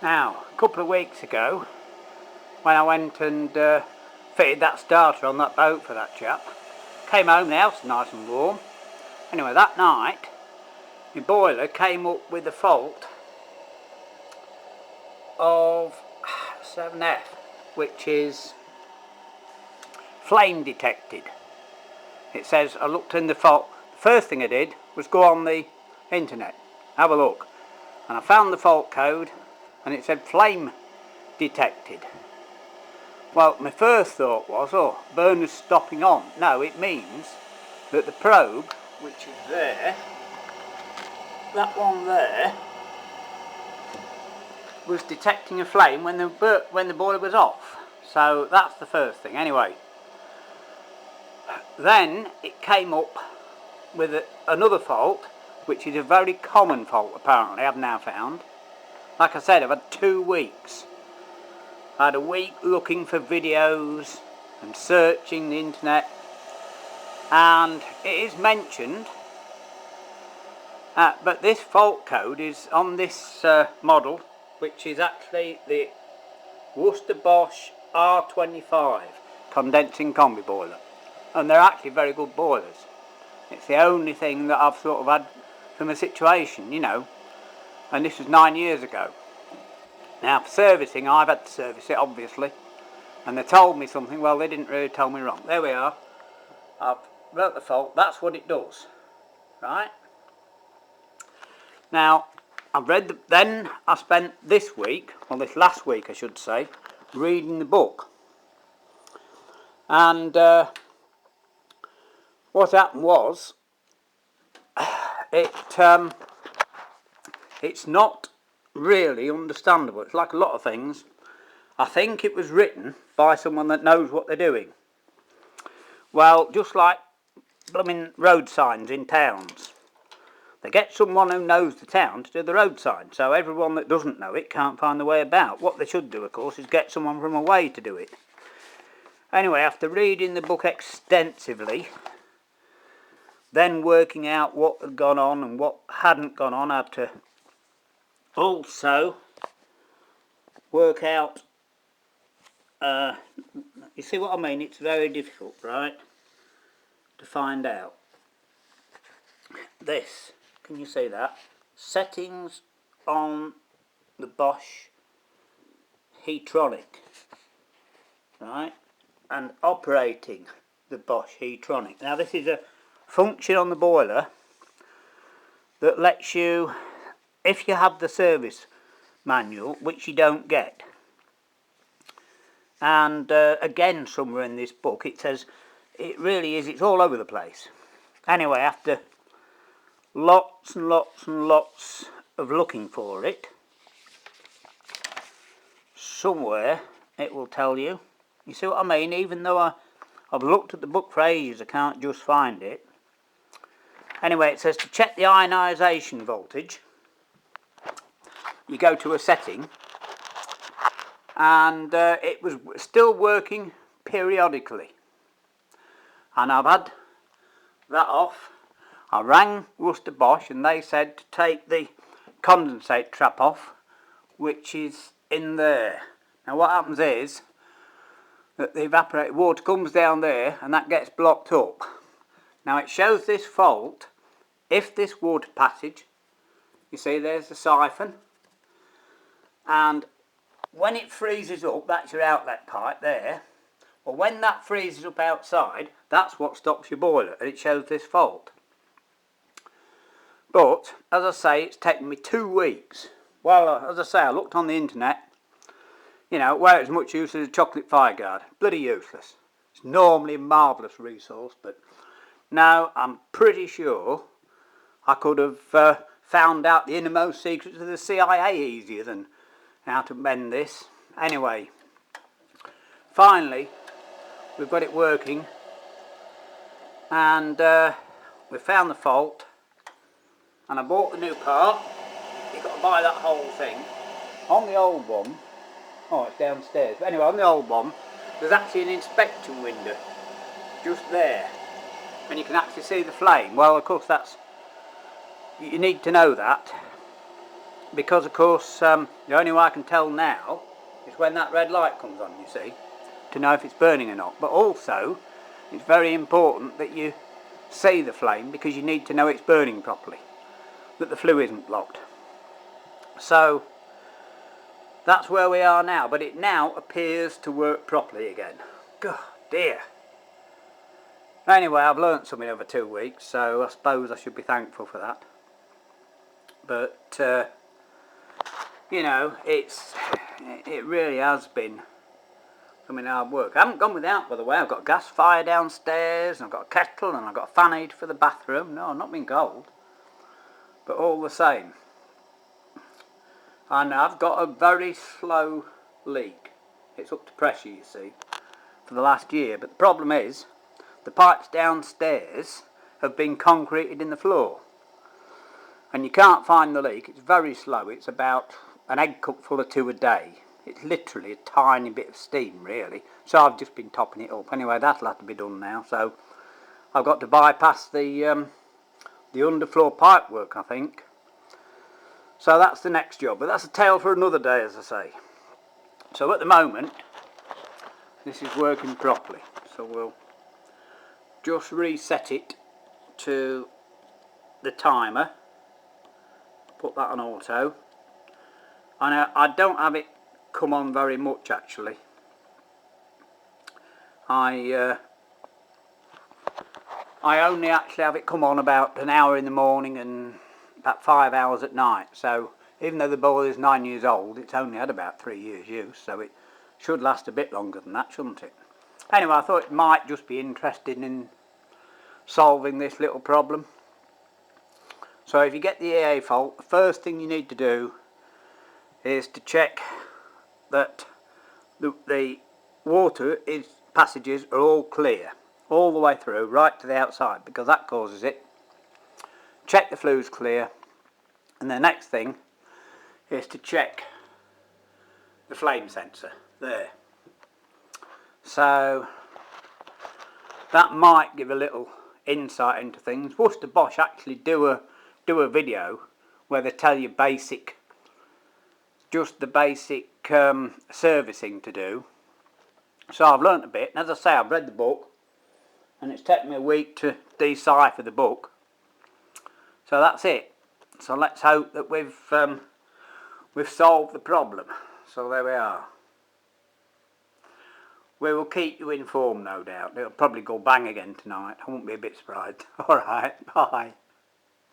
Now, a couple of weeks ago, when I went and fitted that starter on that boat for that chap, came home, the house was nice and warm. Anyway, that night, my boiler came up with a fault of 7F, which is flame detected. It says, I looked in the fault, the first thing I did was go on the internet, have a look, and I found the fault code and it said flame detected. Well, my first thought was, oh, burner's stopping on. No, it means that the probe, which is there, that one there, was detecting a flame when the boiler was off. So that's the first thing. Anyway, then it came up with another fault, which is a very common fault apparently, I've now found. Like I said, I've had 2 weeks. I had a week looking for videos and searching the internet, and it is mentioned, but this fault code is on this model, which is actually the Worcester Bosch R25 condensing combi boiler, and they're actually very good boilers. It's the only thing that I've sort of had from a situation, you know, and this was 9 years ago. Now for servicing, I've had to service it obviously, and they told me something. Well, they didn't really tell me wrong. There we are. I've wrote the fault. That's what it does, right? Now I've read then I spent this week, or this last week I should say, reading the book, and what happened was it's not really understandable. It's like a lot of things. I think it was written by someone that knows what they're doing. Well, just like blooming road signs in towns, they get someone who knows the town to do the road sign, so everyone that doesn't know it can't find the way about. What they should do, of course, is get someone from away to do it. Anyway, after reading the book extensively, then working out what had gone on and what hadn't gone on, I had to also work out, you see what I mean, it's very difficult, right, to find out. This, can you see that? Settings on the Bosch Heatronic, right, and operating the Bosch Heatronic. Now this is a function on the boiler that lets you, if you have the service manual, which you don't get, and again somewhere in this book it says, it really is, it's all over the place. Anyway, after lots and lots and lots of looking for it, somewhere it will tell you. You see what I mean? Even though I've looked at the book for ages, I can't just find it. Anyway, it says to check the ionisation voltage, you go to a setting, and it was still working periodically. And I've had that off. I rang Worcester Bosch and they said to take the condensate trap off, which is in there. Now what happens is that the evaporated water comes down there and that gets blocked up. Now it shows this fault if this water passage, you see there's the siphon, and when it freezes up, that's your outlet pipe there. Well, when that freezes up outside, that's what stops your boiler, and it shows this fault. But, as I say, it's taken me 2 weeks. Well, as I say, I looked on the internet, you know, where it's much use as a chocolate fire guard. Bloody useless. It's normally a marvellous resource, but now I'm pretty sure I could have found out the innermost secrets of the CIA easier than how to mend this. Anyway, finally, we've got it working, and we found the fault, and I bought the new part. You've got to buy that whole thing. On the old one, oh, it's downstairs, but anyway, on the old one, there's actually an inspection window just there, and you can actually see the flame. Well, of course, you need to know that. because of course the only way I can tell now is when that red light comes on, you see, to know if it's burning or not. But also it's very important that you see the flame, because you need to know it's burning properly, that the flue isn't blocked. So that's where we are now, but it now appears to work properly again. God dear. Anyway, I've learnt something over 2 weeks, so I suppose I should be thankful for that. But you know, it really has been something hard work. I haven't gone without, by the way. I've got a gas fire downstairs, and I've got a kettle, and I've got a fan heater for the bathroom. No, I've not been cold, but all the same. And I've got a very slow leak. It's up to pressure, you see, for the last year. But the problem is, the pipes downstairs have been concreted in the floor. And you can't find the leak. It's very slow. It's about an egg cup full of 2 a day. It's literally a tiny bit of steam, really. So I've just been topping it up. Anyway, that'll have to be done now. So I've got to bypass the underfloor pipe work, I think. So that's the next job. But that's a tale for another day, as I say. So at the moment, this is working properly. So we'll just reset it to the timer. Put that on auto. And I don't have it come on very much, actually. I only actually have it come on about an hour in the morning and about 5 hours at night. So even though the boiler is 9 years old, it's only had about 3 years use, so it should last a bit longer than that, shouldn't it? Anyway, I thought it might just be interested in solving this little problem. So if you get the EA fault, the first thing you need to do is to check that the water passages are all clear, all the way through, right to the outside, because that causes it. Check the flue's clear, and the next thing is to check the flame sensor there. So that might give a little insight into things. Worcester Bosch actually do a video where they tell you just the basic servicing to do. So I've learnt a bit, and as I say, I've read the book, and it's taken me a week to decipher the book. So that's it. So let's hope that we've solved the problem. So there we are. We will keep you informed, no doubt. It'll probably go bang again tonight. I won't be a bit surprised. Alright, bye.